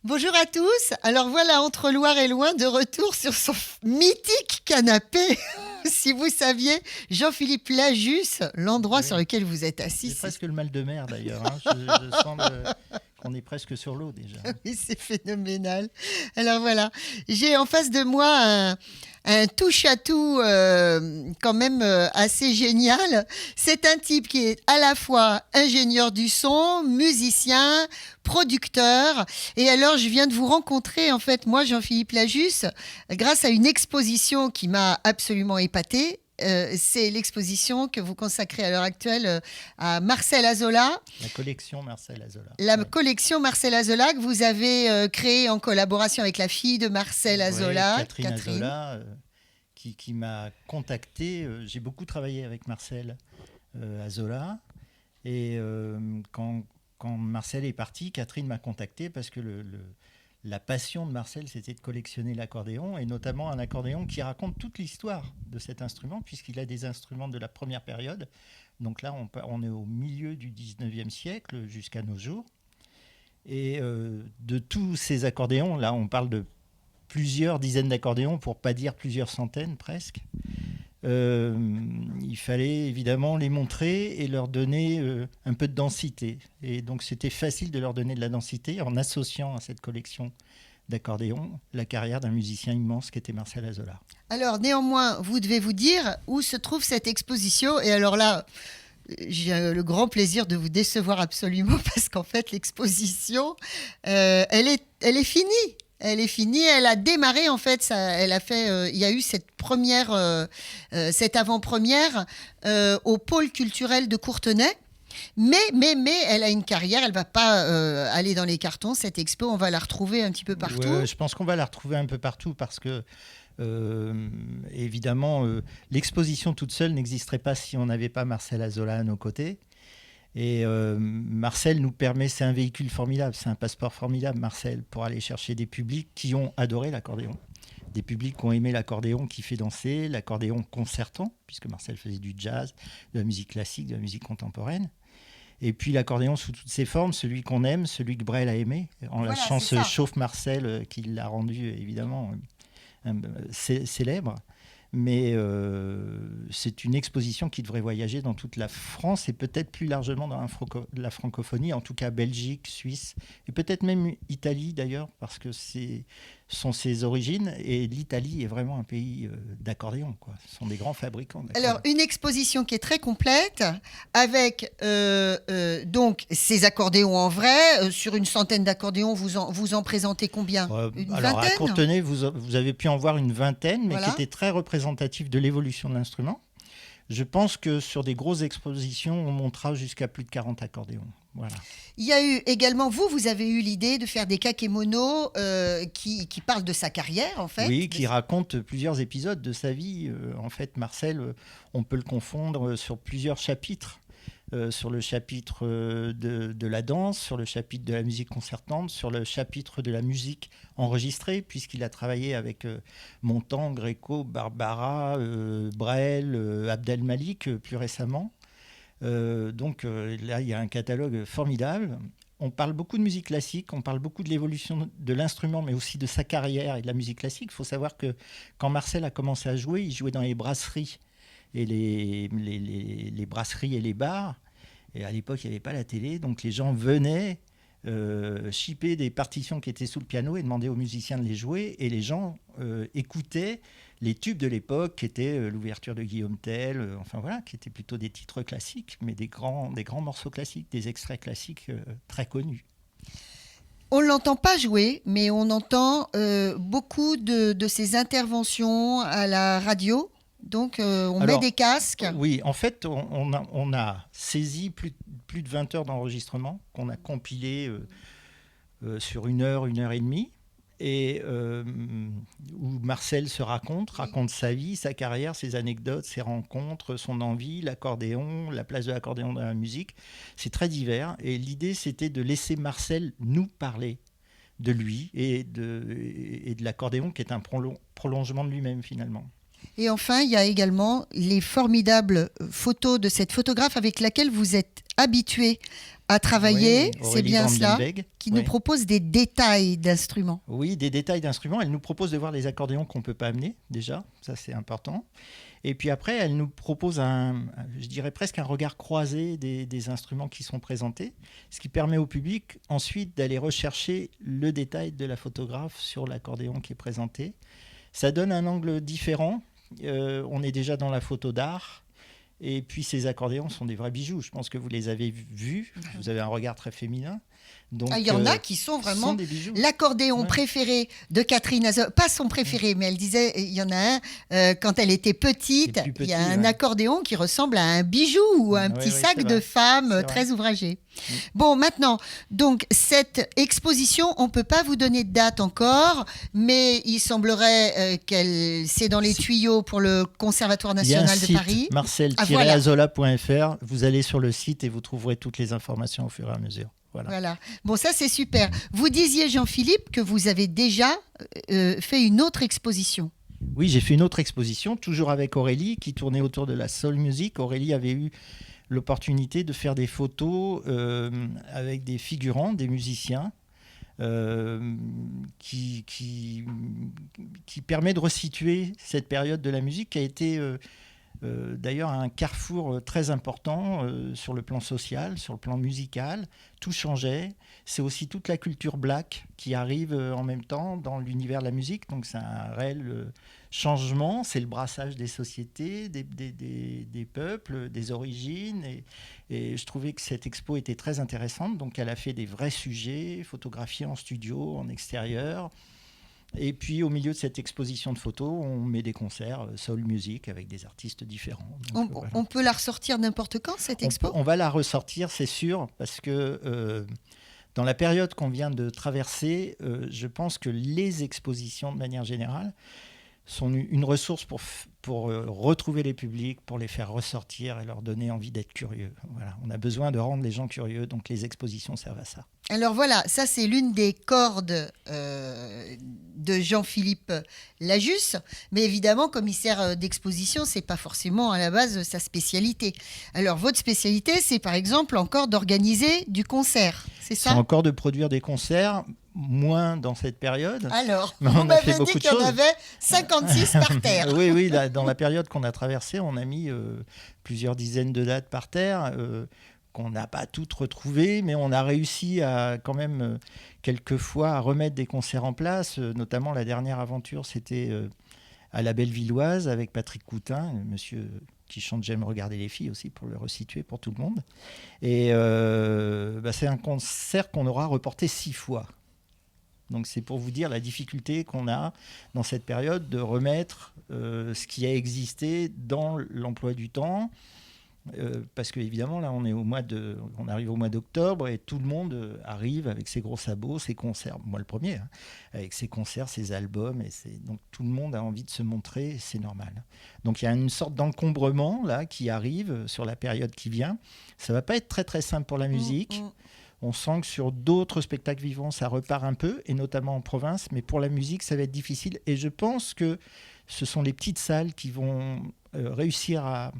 Bonjour à tous. Alors voilà, entre Loire et Loin, de retour sur son mythique canapé. Si vous saviez, Jean-Philippe Lajus, l'endroit sur Oui, lequel vous êtes assis, j'ai presque le mal de mer d'ailleurs. Je sens qu'on est presque sur l'eau déjà. oui, c'est phénoménal. Alors voilà, j'ai en face de moi un touche-à-tout quand même assez génial. C'est un type qui est à la fois ingénieur du son, musicien, producteur. Et alors, je viens de vous rencontrer, en fait, moi, Jean-Philippe Lajus, grâce à une exposition qui m'a absolument épatée. C'est l'exposition que vous consacrez à l'heure actuelle à Marcel Azola. La collection Marcel Azola. La Oui, collection Marcel Azola que vous avez créée en collaboration avec la fille de Marcel ouais, Azola, Catherine Azola, qui m'a contacté. J'ai beaucoup travaillé avec Marcel Azola. Et quand Marcel est parti, Catherine m'a contacté parce que la passion de Marcel, c'était de collectionner l'accordéon, et notamment un accordéon qui raconte toute l'histoire de cet instrument, puisqu'il a des instruments de la première période. Donc là, on est au milieu du 19e siècle jusqu'à nos jours. Et de tous ces accordéons, là, on parle de plusieurs dizaines d'accordéons, pour pas dire plusieurs centaines presque. Euh, il fallait évidemment les montrer et leur donner un peu de densité. Et donc c'était facile de leur donner de la densité en associant à cette collection d'accordéons la carrière d'un musicien immense qui était Marcel Azola. Alors, néanmoins, vous devez vous dire où se trouve cette exposition. Et alors là, j'ai le grand plaisir de vous décevoir absolument parce qu'en fait, l'exposition, elle est finie. Elle est finie, elle a démarré en fait, elle a fait, il y a eu cette première, cette avant-première au pôle culturel de Courtenay. Mais, elle a une carrière, elle va pas aller dans les cartons, cette expo, on va la retrouver un petit peu partout. Ouais, je pense qu'on va la retrouver un peu partout parce que évidemment l'exposition toute seule n'existerait pas si on n'avait pas Marcel Azola à nos côtés. Et Marcel nous permet, c'est un véhicule formidable, c'est un passeport formidable, Marcel, pour aller chercher des publics qui ont adoré l'accordéon. Des publics qui ont aimé l'accordéon qui fait danser, l'accordéon concertant, puisque Marcel faisait du jazz, de la musique classique, de la musique contemporaine. Et puis l'accordéon sous toutes ses formes, celui qu'on aime, celui que Brel a aimé, en Voilà, lâchant c'est ce ça. chauffe Marcel qui l'a rendu évidemment célèbre. Mais c'est une exposition qui devrait voyager dans toute la France et peut-être plus largement dans la francophonie, en tout cas Belgique, Suisse et peut-être même Italie d'ailleurs, parce que sont ses origines, et l'Italie est vraiment un pays d'accordéon, quoi. Ce sont des grands fabricants Alors, d'accordéon. une exposition qui est très complète, avec donc ces accordéons en vrai. Sur une centaine d'accordéons, vous en présentez combien? Une Alors à vingtaine? Courtenay, vous avez pu en voir une vingtaine, mais qui Voilà. étaient très représentatifs de l'évolution de l'instrument. Je pense que sur des grosses expositions, on montera jusqu'à plus de 40 accordéons. Voilà. Il y a eu également, vous avez eu l'idée de faire des kakémonos qui parlent de sa carrière, en fait. Oui, qui raconte plusieurs épisodes de sa vie. En fait, Marcel, on peut le confondre sur plusieurs chapitres. Sur le chapitre de la danse, sur le chapitre de la musique concertante, sur le chapitre de la musique enregistrée, puisqu'il a travaillé avec Montand, Gréco, Barbara, Brel, Abdel Malik plus récemment. Donc là, il y a un catalogue formidable. On parle beaucoup de musique classique, on parle beaucoup de l'évolution de l'instrument, mais aussi de sa carrière et de la musique classique. Il faut savoir que quand Marcel a commencé à jouer, il jouait dans les brasseries et les brasseries et les bars. Et à l'époque, il n'y avait pas la télé, donc les gens venaient chipper des partitions qui étaient sous le piano et demander aux musiciens de les jouer. Et les gens écoutaient les tubes de l'époque, qui étaient l'ouverture de Guillaume Tell, enfin voilà, qui étaient plutôt des titres classiques, mais des grands morceaux classiques, des extraits classiques très connus. On ne l'entend pas jouer, mais on entend beaucoup de ses interventions à la radio. Donc, on met des Alors, casques. oui, en fait, on a saisi plus de 20 heures d'enregistrement qu'on a compilé sur une heure et demie, et où Marcel raconte sa vie, sa carrière, ses anecdotes, ses rencontres, son envie, l'accordéon, la place de l'accordéon dans la musique. C'est très divers, et l'idée, c'était de laisser Marcel nous parler de lui et de l'accordéon, qui est un prolongement de lui-même finalement. Et enfin, il y a également les formidables photos de cette photographe avec laquelle vous êtes habitué à travailler, Oui, c'est Aurélie bien cela, Brandenberg. qui Oui. nous propose des détails d'instruments. Oui, des détails d'instruments. Elle nous propose de voir les accordéons qu'on ne peut pas amener, déjà. Ça, c'est important. Et puis après, elle nous propose je dirais presque un regard croisé des instruments qui sont présentés, ce qui permet au public ensuite d'aller rechercher le détail de la photographe sur l'accordéon qui est présenté. Ça donne un angle différent. On est déjà dans la photo d'art. Et puis ces accordéons sont des vrais bijoux. Je pense que vous les avez vus. Vous avez un regard très féminin. Donc, il y en a qui sont vraiment sont des bijoux. l'accordéon préféré de Catherine Azor. Pas son préféré, mais elle disait, il y en a un, quand elle était petite, il y a un accordéon qui ressemble à un bijou ou à un petit sac de femme très ouvragée. Bon, maintenant, donc cette exposition, on ne peut pas vous donner de date encore, mais il semblerait c'est dans les tuyaux pour le Conservatoire national de Paris. Marcel-azola.fr. Vous allez sur le site et vous trouverez toutes les informations au fur et à mesure. Voilà. Bon, ça c'est super. Vous disiez, Jean-Philippe, que vous avez déjà fait une autre exposition. Oui, j'ai fait une autre exposition, toujours avec Aurélie, qui tournait autour de la soul music. Aurélie avait eu l'opportunité de faire des photos avec des figurants, des musiciens, qui permet de resituer cette période de la musique qui a été d'ailleurs un carrefour très important sur le plan social, sur le plan musical. Tout changeait. C'est aussi toute la culture black qui arrive en même temps dans l'univers de la musique. Donc c'est un réel changement. C'est le brassage des sociétés, des peuples, des origines. Et je trouvais que cette expo était très intéressante. Donc elle a fait des vrais sujets, photographiés en studio, en extérieur. Et puis, au milieu de cette exposition de photos, on met des concerts soul music avec des artistes différents. Donc, on peut la ressortir n'importe quand, cette expo ? On va la ressortir, c'est sûr, parce que dans la période qu'on vient de traverser, je pense que les expositions, de manière générale, sont une ressource pour retrouver les publics, pour les faire ressortir et leur donner envie d'être curieux. Voilà. On a besoin de rendre les gens curieux, donc les expositions servent à ça. Alors voilà, ça c'est l'une des cordes de Jean-Philippe Lajusse, mais évidemment, commissaire d'exposition, c'est pas forcément à la base sa spécialité. Alors votre spécialité, c'est par exemple encore d'organiser du concert, c'est ça ? C'est encore de produire des concerts, moins dans cette période. Alors, vous m'avez dit qu'il y en avait 56 par terre. Oui, dans la période qu'on a traversée, on a mis plusieurs dizaines de dates par terre, qu'on n'a pas toutes retrouvées, mais on a réussi à quand même quelquefois à remettre des concerts en place. Notamment la dernière aventure, c'était à la Bellevilloise avec Patrick Coutin, monsieur qui chante J'aime regarder les filles aussi, pour le resituer pour tout le monde. Et c'est un concert qu'on aura reporté 6 fois. Donc c'est pour vous dire la difficulté qu'on a dans cette période de remettre ce qui a existé dans l'emploi du temps. Parce qu'évidemment, là, on arrive au mois d'octobre et tout le monde arrive avec ses gros sabots, ses concerts. Moi, le premier, hein, avec ses concerts, ses albums. Donc, tout le monde a envie de se montrer, c'est normal. Donc, il y a une sorte d'encombrement là, qui arrive sur la période qui vient. Ça ne va pas être très, très simple pour la musique. On sent que sur d'autres spectacles vivants, ça repart un peu, et notamment en province. Mais pour la musique, ça va être difficile. Et je pense que ce sont les petites salles qui vont réussir à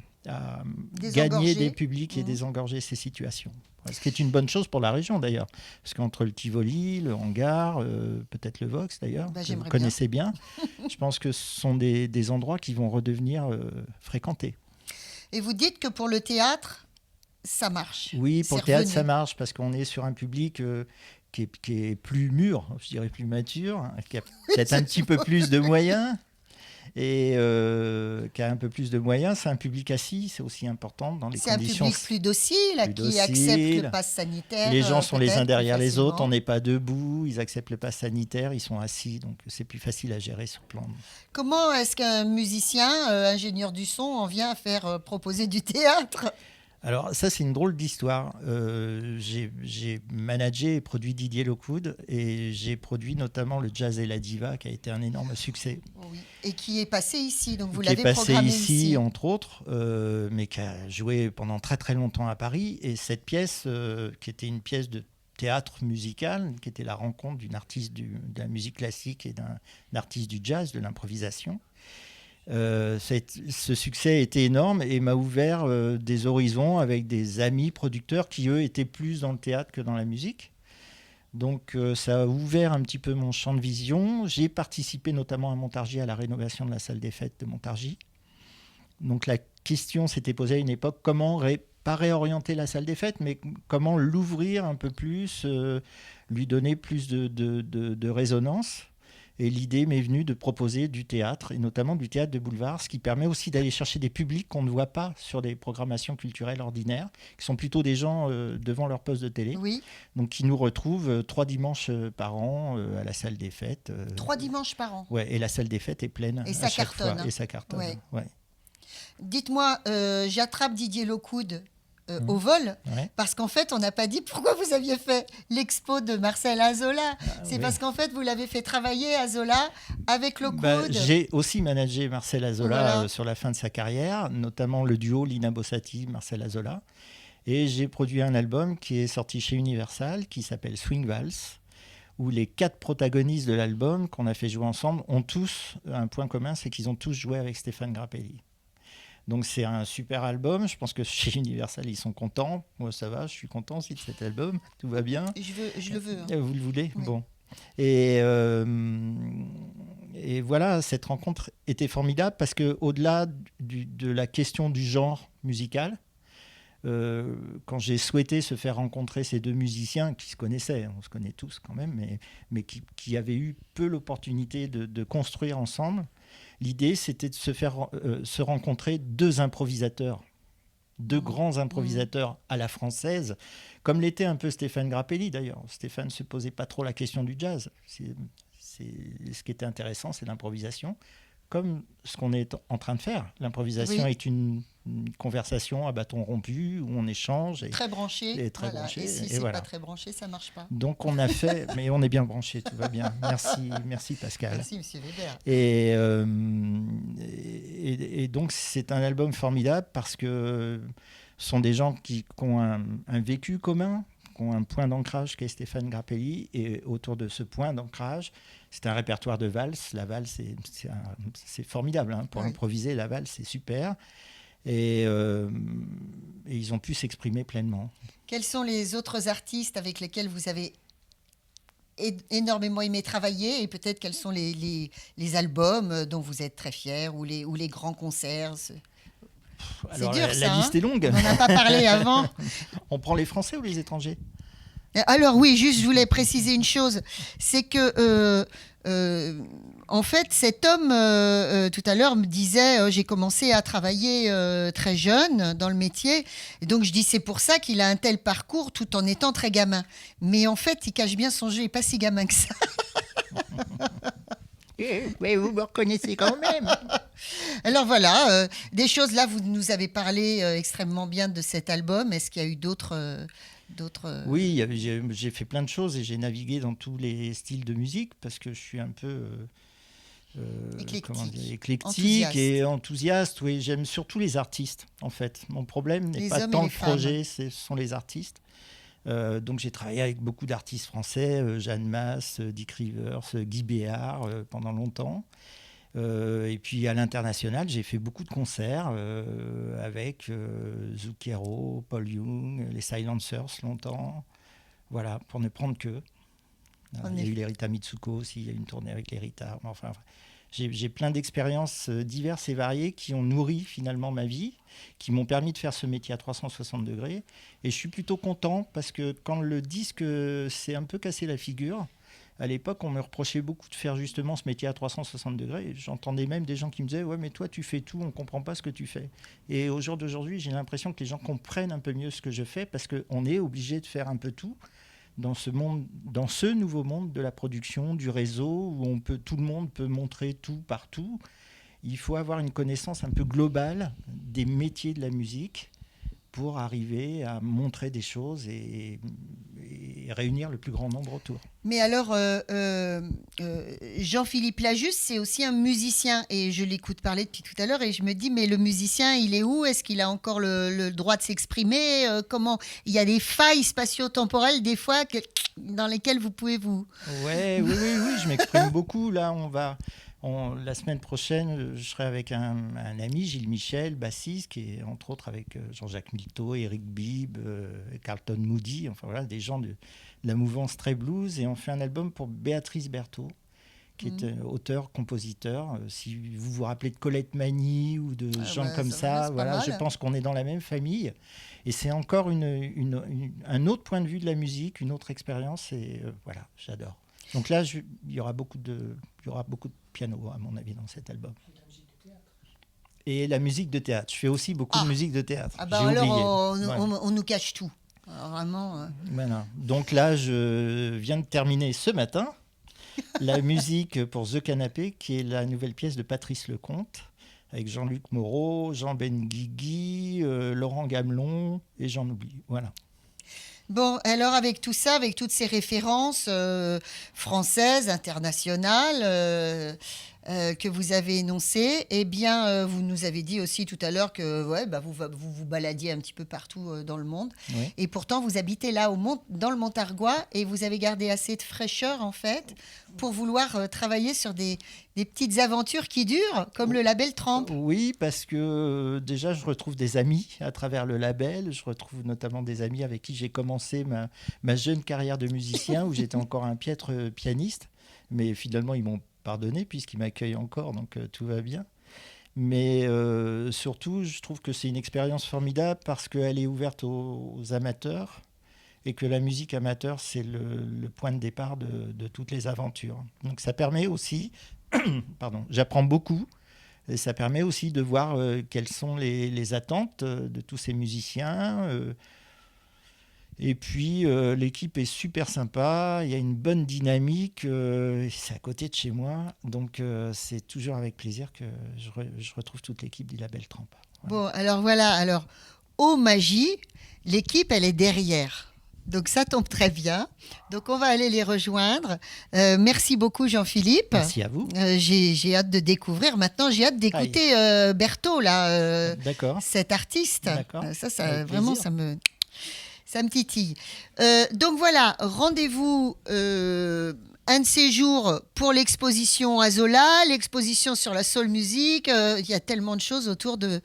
gagner des publics et désengorger ces situations. Ce qui est une bonne chose pour la région d'ailleurs. Parce qu'entre le Tivoli, le Hangar, peut-être le Vox d'ailleurs, que vous connaissez bien, je pense que ce sont des endroits qui vont redevenir fréquentés. Et vous dites que pour le théâtre, ça marche. Oui, pour le théâtre, ça marche parce qu'on est sur un public qui est plus mûr, je dirais plus mature, hein, qui a peut-être un petit peu plus de moyens. Et qui a un peu plus de moyens, c'est un public assis, c'est aussi important dans les conditions. C'est un public plus docile, qui accepte le pass sanitaire. Les gens sont les uns derrière les autres, on n'est pas debout, ils acceptent le pass sanitaire, ils sont assis, donc c'est plus facile à gérer sur plan. Comment est-ce qu'un musicien, ingénieur du son, en vient à faire proposer du théâtre ? Alors ça, c'est une drôle d'histoire. J'ai managé et produit Didier Lockwood et j'ai produit notamment le Jazz et la Diva qui a été un énorme succès. Oui. Et qui est passé ici, donc vous qui l'avez est passé programmé ici, entre autres, mais qui a joué pendant très très longtemps à Paris. Et cette pièce, qui était une pièce de théâtre musical, qui était la rencontre d'une artiste de la musique classique et d'un artiste du jazz, de l'improvisation, Ce succès était énorme et m'a ouvert des horizons avec des amis producteurs qui, eux, étaient plus dans le théâtre que dans la musique. Donc ça a ouvert un petit peu mon champ de vision. J'ai participé notamment à Montargis, à la rénovation de la salle des fêtes de Montargis. Donc la question s'était posée à une époque, comment pas réorienter la salle des fêtes, mais comment l'ouvrir un peu plus, lui donner plus de résonance. Et l'idée m'est venue de proposer du théâtre, et notamment du théâtre de boulevard, ce qui permet aussi d'aller chercher des publics qu'on ne voit pas sur des programmations culturelles ordinaires, qui sont plutôt des gens devant leur poste de télé, Oui. donc qui nous retrouvent 3 dimanches par an à la salle des fêtes. 3 dimanches par an. Ouais, et la salle des fêtes est pleine Et ça à chaque cartonne. fois. Et ça cartonne. Ouais. Ouais. Dites-moi, j'attrape Didier Locoud au vol, parce qu'en fait, on n'a pas dit pourquoi vous aviez fait l'expo de Marcel Azola. C'est parce qu'en fait, vous l'avez fait travailler Azola avec Locoud. J'ai aussi managé Marcel Azola sur la fin de sa carrière, notamment le duo Lina Bossati-Marcel Azola. Et j'ai produit un album qui est sorti chez Universal, qui s'appelle Swing Vals, où les 4 protagonistes de l'album qu'on a fait jouer ensemble ont tous un point commun, c'est qu'ils ont tous joué avec Stéphane Grappelli. Donc c'est un super album, je pense que chez Universal ils sont contents, moi ça va, je suis content aussi de cet album, tout va bien. Je le veux. Vous le voulez ? Oui. Bon. Et voilà, cette rencontre était formidable parce qu'au-delà de la question du genre musical, quand j'ai souhaité se faire rencontrer ces 2 musiciens qui se connaissaient, on se connaît tous quand même, mais qui avaient eu peu l'opportunité de construire ensemble, l'idée, c'était de se rencontrer 2 improvisateurs, 2 grands improvisateurs à la française, comme l'était un peu Stéphane Grappelli d'ailleurs. Stéphane ne se posait pas trop la question du jazz. Ce qui était intéressant, c'est l'improvisation, comme ce qu'on est en train de faire. L'improvisation est une conversation à bâton rompu, où on échange. Très branché. Et très branché. Et si c'est pas très branché, ça ne marche pas. Donc on a fait, mais on est bien branché, tout va bien. Merci Pascal. Merci Monsieur Weber. Et donc c'est un album formidable parce que ce sont des gens qui ont un vécu commun, qui ont un point d'ancrage qu'est Stéphane Grappelli, et autour de ce point d'ancrage, c'est un répertoire de valse. La valse, c'est formidable hein, pour improviser. La valse, c'est super. Et ils ont pu s'exprimer pleinement. Quels sont les autres artistes avec lesquels vous avez énormément aimé travailler, et peut-être quels sont les albums dont vous êtes très fiers, ou les grands concerts? Alors, c'est dur, la liste est longue. On n'en a pas parlé avant. On prend les Français ou les étrangers? Alors oui, juste je voulais préciser une chose, c'est que en fait cet homme tout à l'heure me disait j'ai commencé à travailler très jeune dans le métier, et donc je dis c'est pour ça qu'il a un tel parcours tout en étant très gamin, mais en fait il cache bien son jeu, il n'est pas si gamin que ça. Mais vous me reconnaissez quand même. Alors voilà, des choses là, vous nous avez parlé extrêmement bien de cet album. Est-ce qu'il y a eu d'autres... Oui, j'ai fait plein de choses et j'ai navigué dans tous les styles de musique parce que je suis un peu éclectique et enthousiaste. Oui, j'aime surtout les artistes en fait. Mon problème n'est pas tant le projet, ce sont les artistes. Donc j'ai travaillé avec beaucoup d'artistes français, Jeanne Masse, Dick Rivers, Guy Béard pendant longtemps. Et puis à l'international, j'ai fait beaucoup de concerts avec Zucchero, Paul Young, les Silencers longtemps. Voilà, pour ne prendre que. Il y a eu les Rita Mitsuko aussi, il y a eu une tournée avec les Rita. Enfin, j'ai plein d'expériences diverses et variées qui ont nourri finalement ma vie, qui m'ont permis de faire ce métier à 360 degrés. Et je suis plutôt content parce que quand le disque s'est un peu cassé la figure, à l'époque, on me reprochait beaucoup de faire justement ce métier à 360 degrés. Et j'entendais même des gens qui me disaient « Ouais, mais toi, tu fais tout, on ne comprend pas ce que tu fais. » Et au jour d'aujourd'hui, j'ai l'impression que les gens comprennent un peu mieux ce que je fais parce qu'on est obligé de faire un peu tout dans ce nouveau monde de la production, du réseau, où tout le monde peut montrer tout partout. Il faut avoir une connaissance un peu globale des métiers de la musique pour arriver à montrer des choses et réunir le plus grand nombre autour. Mais alors, Jean-Philippe Lajusse, c'est aussi un musicien, et je l'écoute parler depuis tout à l'heure, et je me dis, mais le musicien, il est où? Est-ce qu'il a encore le droit de s'exprimer? Comment? Il y a des failles spatio-temporelles, des fois, dans lesquelles vous pouvez vous... Oui, je m'exprime beaucoup. Là, on La semaine prochaine, je serai avec un ami, Gilles Michel, bassiste, qui est entre autres avec Jean-Jacques Milteau, Eric Bibb, Carlton Moody, enfin voilà, des gens de la mouvance très blues. Et on fait un album pour Béatrice Berthaud, qui est auteur, compositeur. Si vous vous rappelez de Colette Mani ou de gens comme ça, voilà, je pense qu'on est dans la même famille. Et c'est encore un autre point de vue de la musique, une autre expérience. Et voilà, j'adore. Donc là, il y aura beaucoup de piano, à mon avis, dans cet album. Et la musique de théâtre. Je fais aussi beaucoup de musique de théâtre. Ah bah alors, on nous cache tout. Alors, vraiment. Voilà. Donc là, je viens de terminer ce matin la musique pour The Canapé, qui est la nouvelle pièce de Patrice Lecomte, avec Jean-Luc Moreau, Jean Benguigui, Laurent Gamelon, et j'en oublie. Voilà. Bon, alors avec tout ça, avec toutes ces références françaises, internationales que vous avez énoncées, eh bien, vous nous avez dit aussi tout à l'heure que vous baladiez un petit peu partout dans le monde. Oui. Et pourtant, vous habitez là dans le Montargois et vous avez gardé assez de fraîcheur, en fait, pour vouloir travailler sur des petites aventures qui durent, comme le label Tramp. Oui, parce que déjà, je retrouve des amis à travers le label. Je retrouve notamment des amis avec qui j'ai commencé ma jeune carrière de musicien, où j'étais encore un piètre pianiste. Mais finalement, ils m'ont pardonné puisqu'ils m'accueillent encore, donc tout va bien. Mais surtout, je trouve que c'est une expérience formidable parce qu'elle est ouverte aux amateurs et que la musique amateur, c'est le point de départ de toutes les aventures. Donc ça permet aussi, j'apprends beaucoup, et ça permet aussi de voir quelles sont les attentes de tous ces musiciens. Et puis l'équipe est super sympa, il y a une bonne dynamique, c'est à côté de chez moi, donc c'est toujours avec plaisir que je retrouve toute l'équipe du label Tramp. Voilà. Bon, alors au Magie, l'équipe elle est derrière. Donc ça tombe très bien. Donc on va aller les rejoindre. Merci beaucoup Jean-Philippe. Merci à vous. J'ai hâte de découvrir. Maintenant j'ai hâte d'écouter Berthaud là. D'accord. Cet artiste. D'accord. Ça vraiment ça me titille. Donc voilà, rendez-vous un de ces jours pour l'exposition à Zola, l'exposition sur la soul music. Il y a tellement de choses autour de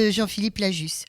Jean-Philippe Lajus.